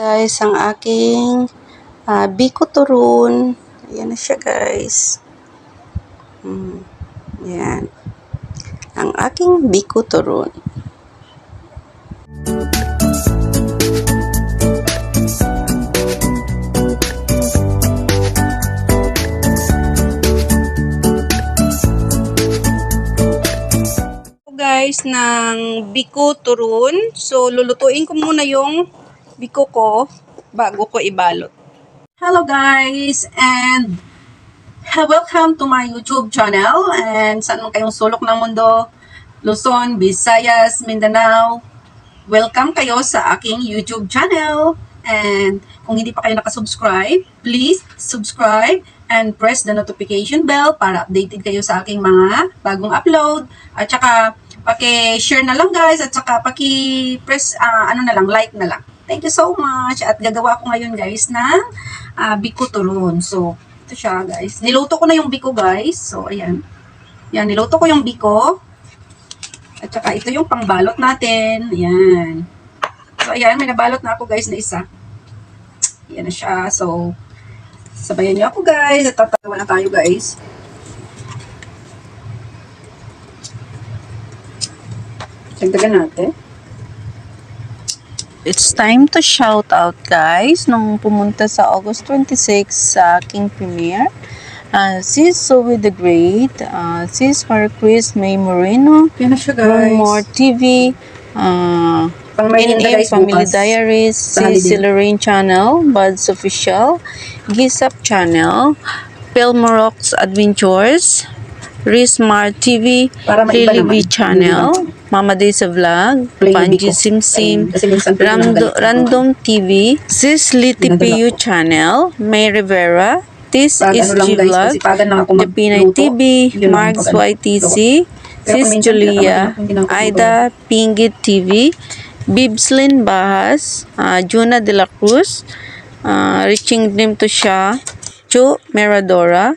Guys, ang aking biko turon. Ayan na siya guys. Ayan. Ang aking biko turon. Guys, ng biko turon. So, lulutuin ko muna yung biko ko bago ko ibalot. Hello guys, and welcome to my YouTube channel. And saan man kayong sulok ng mundo, Luzon, Visayas, Mindanao, welcome kayo sa aking YouTube channel. And kung hindi pa kayo nakasubscribe, please subscribe and press the notification bell para updated kayo sa aking mga bagong upload. At saka paki-share na lang guys, at saka paki-press like na lang. Thank you so much. At gagawa ko ngayon guys ng biko turon. So ito siya guys. Niluto ko na yung biko guys. So ayan. Yan, niluto ko yung biko. At saka ito yung pangbalot natin. Ayan. So ayan, may nabalot na ako guys na isa. Ayan na siya. So sabayan niyo ako guys. At tatawa na tayo guys. Dagdagan natin. It's time to shout out guys. Nung pumunta sa August 26 sa aking premiere, sis Zoe the Great, sis Marquis May Moreno, More TV, NM Family Diaries, sis Lorraine Channel, Buds Official, Gisap Channel, Pelmorox Adventures, Rismar TV, Lily B Channel, Mama Days Vlog, Panji Simsim, Random TV, Sis Liti PU Channel, May Rivera, This is G Vlog, The Pinay TV, Marks YTC, Sis Julia, Aida Pingit TV, Bibslin Bahas, Juna De La Cruz, Reaching Dream to Sha, Chu Meradora,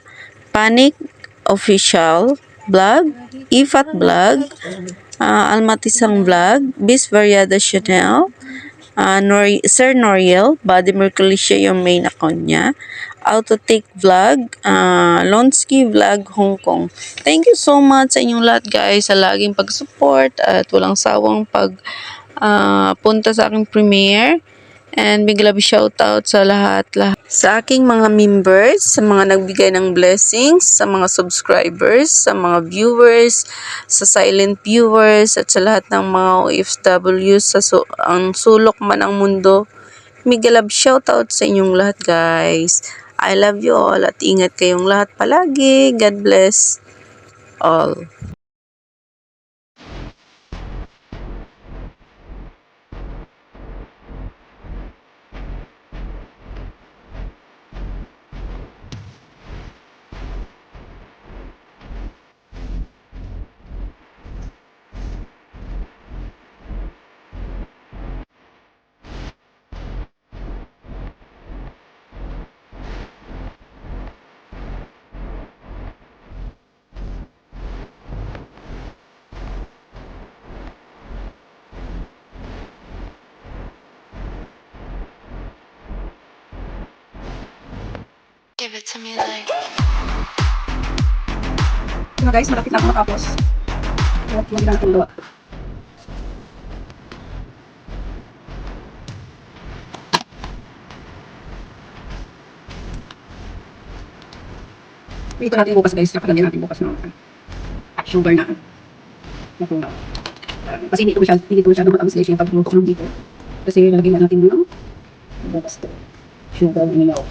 Panic Official Vlog, Ifat Vlog, Almatisang Vlog, Bis Variada Chanel, Sir Noriel, Buddy Mercury siya yung main account niya, Autotake Vlog, Lonsky Vlog Hong Kong. Thank you so much sa inyong lahat guys sa laging pag-support at walang sawang punta sa aking premiere. And big love shout out sa lahat sa aking mga members, sa mga nagbigay ng blessings, sa mga subscribers, sa mga viewers, sa silent viewers, at sa lahat ng mga OFWs sa ang sulok man ang mundo. Big love shout out sa inyong lahat guys. I love you all at ingat kayong lahat palagi. God bless all. Give it to me like. So guys, malapit na ako matapos. Lagyan natin yung gawa. Dito natin bukas guys, nakalagyan natin bukas ng sugar na nakuha. Kasi hindi ko masyado matamis guys yung pagluto ng dito. Kasi nalagyan natin yung bukas to. Sugar and milk.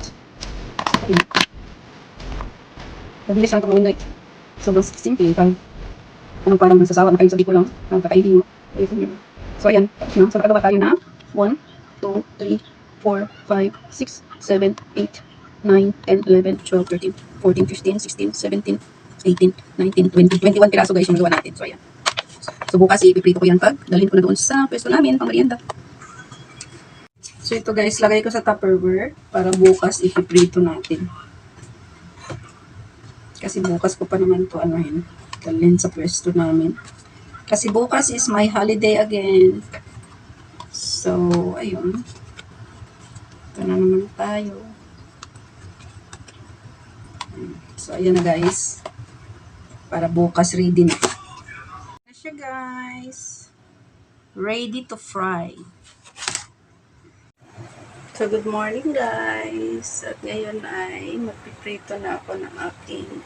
Mabilis lang ito gawin guys. Sobrang simple. Parang nasasawa na kayo sa biko lang. Kakainin mo. So ayan. So nakagawa tayo na 1, 2, 3, 4, 5, 6, 7, 8, 9, 10, 11, 12, 13, 14, 15, 16, 17, 18, 19, 20, 21 piraso guys yung gawa natin. So ayan. So bukas ipiprito ko yan pag dalhin ko na doon sa pwesto namin pang merienda. So ito guys, lagay ko sa Tupperware para bukas ipiprito natin. Kasi bukas ko pa naman ito dalhin sa pwesto namin. Kasi bukas is my holiday again. So, ayun. Ito na naman tayo. So, ayan na guys. Para bukas ready na. Na siya guys. Ready to fry. So, good morning guys. At ngayon ay magpiprito na ako ng aking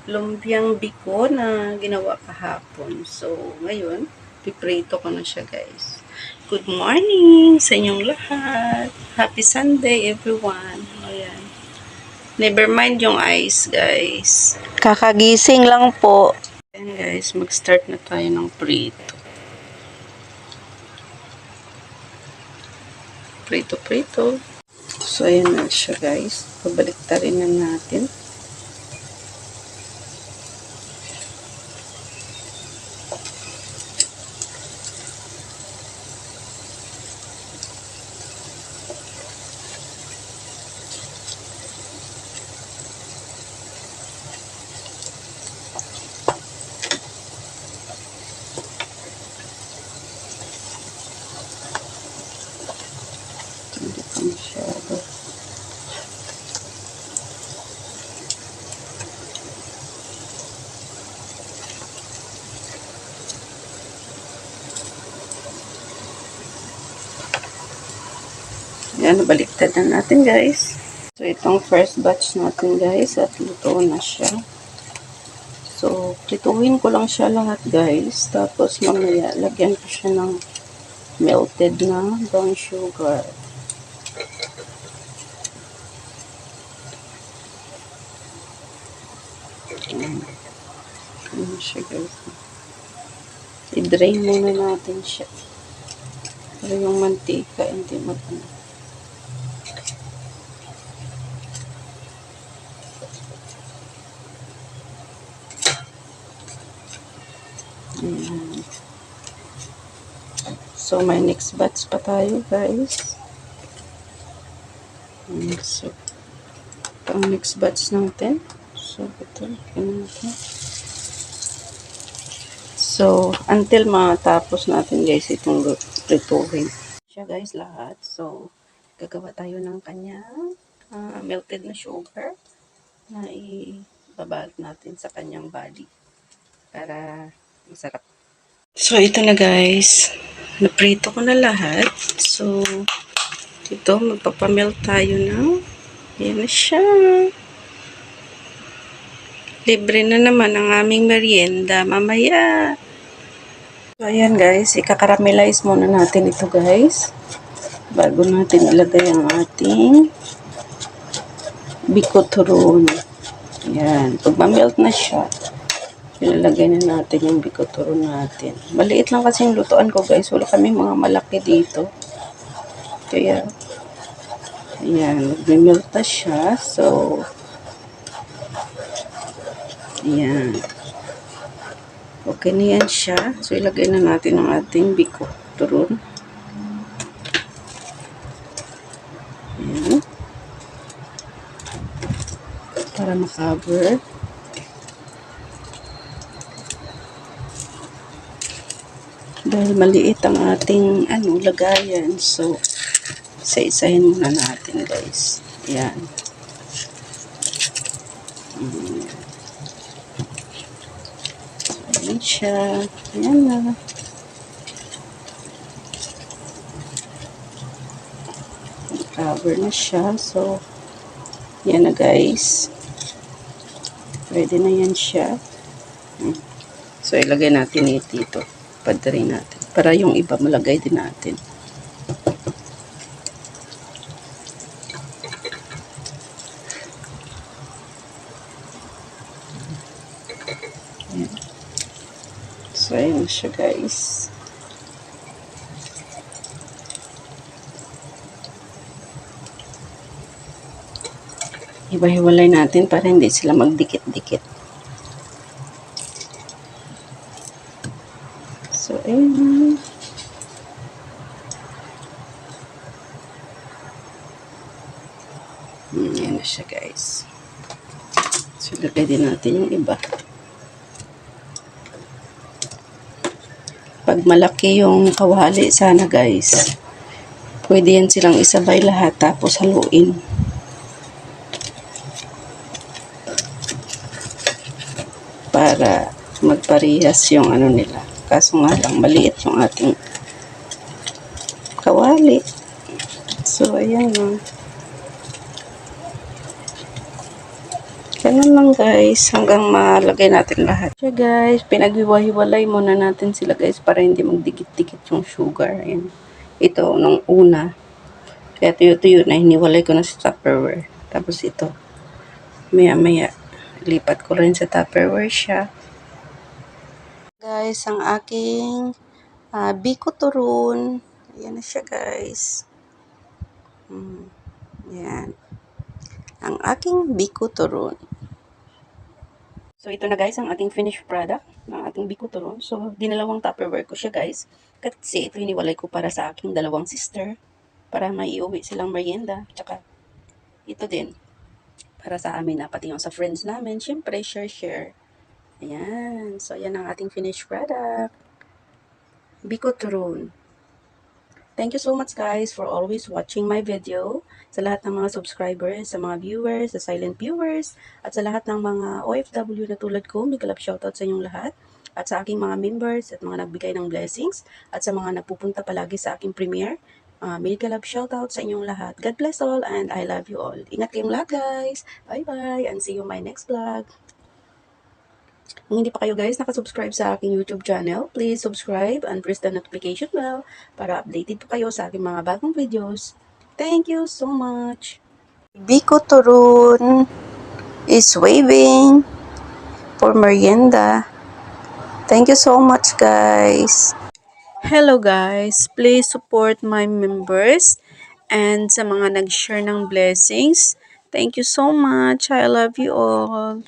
lumpiang biko na ginawa kahapon. So, ngayon, piprito ko na siya guys. Good morning sa inyong lahat. Happy Sunday everyone. Ayan. Never mind yung ice guys. Kakagising lang po. Ayan guys, mag-start na tayo ng prito. Prito. So, ayan na siya guys. Pabaliktarin na natin. Hindi pa masyado. Yan, baliktad na natin guys. So, itong first batch natin guys at luto na siya. So, prituhin ko lang siya lahat guys. Tapos mamaya, lagyan ko siya ng melted na brown sugar. Ayan siya guys. I-drain muna natin siya. Para yung mantika hindi magano. Ayan. So, may next batch pa tayo guys. Ayan, so, ito ang next batch natin. So, ito. Natin. So, until matapos natin guys itong prituhin siya guys lahat. So, gagawa tayo ng kanyang melted na sugar na ibabag natin sa kanyang body para masarap. So, ito na guys. Naprito ko na lahat. So, ito, magpapamelt tayo ng yan na siya. Libre na naman ang aming merienda mamaya. So, ayan guys. Ika-caramelize muna natin ito guys. Bago natin ilagay ang ating bikoturon. Ayan. Pag ma-melt na siya, ilalagay na natin yung bikoturon natin. Maliit lang kasi yung lutuan ko guys. Wala kami mga malaki dito. Kaya, ayan. Mag-melt na siya. So, ayan. Okay na yan siya. So, ilagay na natin ang ating bikoturon. Ayan. Para ma-cover. Dahil maliit ang ating lagayan. So, isa-isahin muna natin guys. Ayan. Ayan siya. Ayan na. Cover na siya. So, yan na guys. Pwede na yan siya. So, ilagay natin dito. Padarin natin. Para yung iba malagay din natin. Ayan. So, ayan siya guys. Iba-hiwalay natin para hindi sila magdikit-dikit. So, ayan. Ayan na siya guys. So, lagay din natin yung iba. Pag malaki yung kawali, sana guys, Pwede yan silang isabay lahat tapos haluin. Para magparehas yung ano nila. Kaso nga lang, maliit yung ating kawali. So, ayan na. Ganun lang guys, hanggang malagay natin lahat. So guys, pinaghiwa-hiwalay muna natin sila guys para hindi magdikit-dikit yung sugar. Ayan. Ito, nung una. Kaya tuyo-tuyo na, hiniwalay ko na sa Tupperware. Tapos ito, maya-maya, lipat ko rin sa Tupperware siya. Guys, ang aking biko turon. Ayan na siya guys. Ayan. Ang aking biko turon. So, ito na guys, ang ating finished product ng ating biko turon. So, dinalawang Tupperware ko siya guys. Kasi ito hiniwalay ko para sa aking dalawang sister. Para maiuwi silang merienda. Tsaka, ito din. Para sa amin na, pati yung sa friends namin. Siyempre, share. Ayan. So, ayan ang ating finished product. Biko turon. Thank you so much guys for always watching my video. Sa lahat ng mga subscribers, sa mga viewers, sa silent viewers, at sa lahat ng mga OFW na tulad ko, big love shoutout sa inyong lahat. At sa aking mga members at mga nagbigay ng blessings. At sa mga nagpupunta palagi sa aking premiere. Big love shoutout sa inyong lahat. God bless all and I love you all. Ingat kayong lahat guys. Bye-bye and see you in my next vlog. Kung hindi pa kayo guys nakasubscribe sa aking YouTube channel, please subscribe and press the notification bell para updated po kayo sa aking mga bagong videos. Thank you so much! Biko Turun is waving for merienda. Thank you so much guys! Hello guys! Please support my members and sa mga nag-share ng blessings. Thank you so much! I love you all!